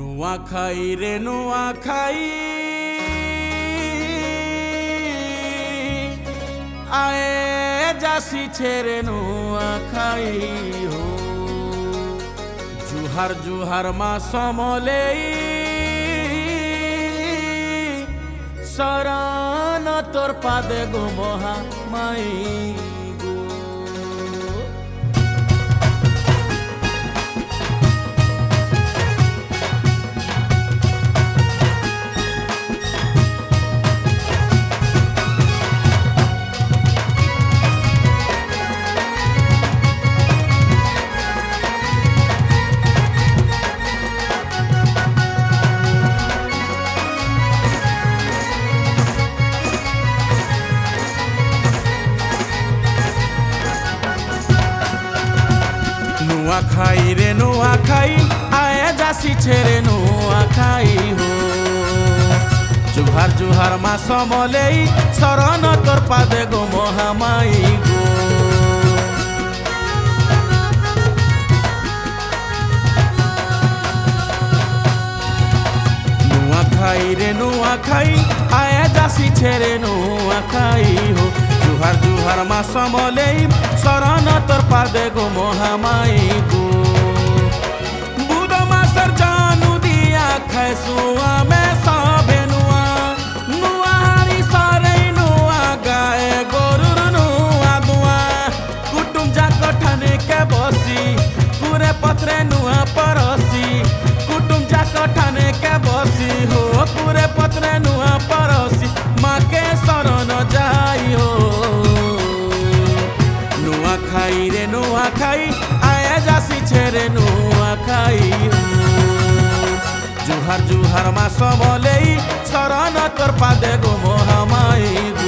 नुआखाई रे नुआखाई आए जासी छेरे नुआखाई हो जुहार जुहार मा समले शरण तोर पादे गो महा माई नुआखाई रे नुआखाई आए जासी छेरे नुआखाई हो जुहार जुहार मा समले शरण तोर पादे गो महामाई गो नुआखाई रे नुआखाई आए जासी छेरे नुआखाई हो जुहार जुहार मा समले शरण तोर पादे गो महामाई गो बुध मासर जानू दिया खैसुआ में सबे नुआ नुआ हारी सारे नुआ गाए गोरुर नुआ दुआ कुटुम जाक ठाने के बसी पूरे पत्रे नुआ परसी कुटुम जाक ठाने के बसी हो पूरे पत्रे नुआ परसी माँ के शरण जाई हो नुआखाई रे नुआखाई आया जासी छेरे नुआखाई हो जुहार जुहार मा समले शरण तोर पादे गो महामाई गो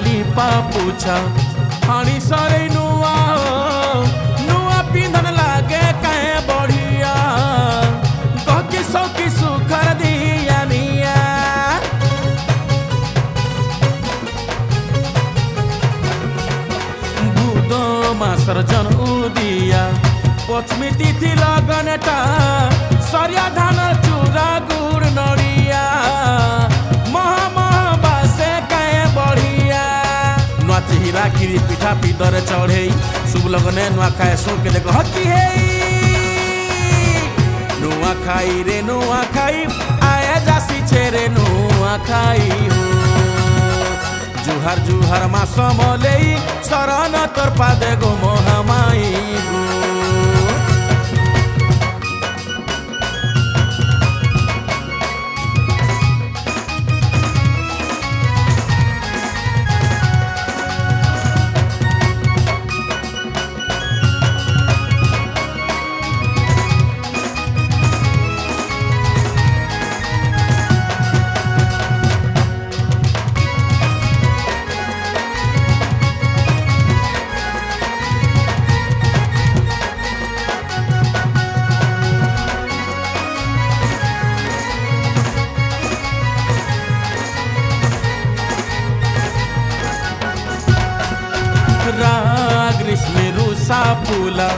लिपा पूछा हानी सारे नुआ नुआ पिंधन लागे कहे बढ़िया गहकी सौकी सुखर दिया निया बुध मासर जन उदिया पश्चिमी तिथि लगनटा सरिया धान चूरा गुड़ नड़िया हीरा खीरी पिठा पीतर चढ़े शुभ लगने नुआखाई सो के देखो हकी है नुआखाई रे नुआखाई आया जासी छेरे नुआखाई हो जुहार जुहार मा समले शरण तोर पादे गो महामाई गो राग ग्रीष्म रूसा फूला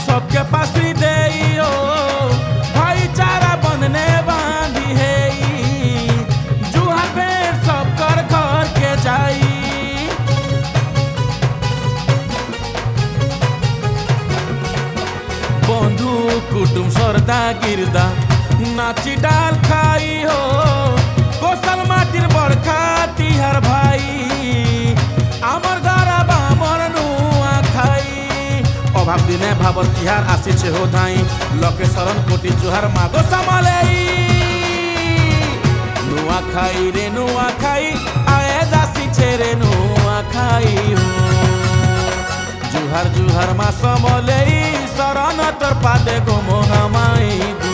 सबके पासरी देइयो भाईचारा बनने बांधी है जुहार बेर सब कर घर के जाई बंधु कुटुम सरदा गिरदा नाची डाल खाई हो कोसल माटिर बड़खा तिहार भाई आमर घरा बामर नुआखाई अभाव दिने भावर तिहार आसी हो धाई लके शरण कोटि जुहार मागो समाले खाई रे नुआ खाई आए जासी छेरे नुआ खाई हो जुहार जुहार मा समलेई शरण तोर पादे गो मोहामाई।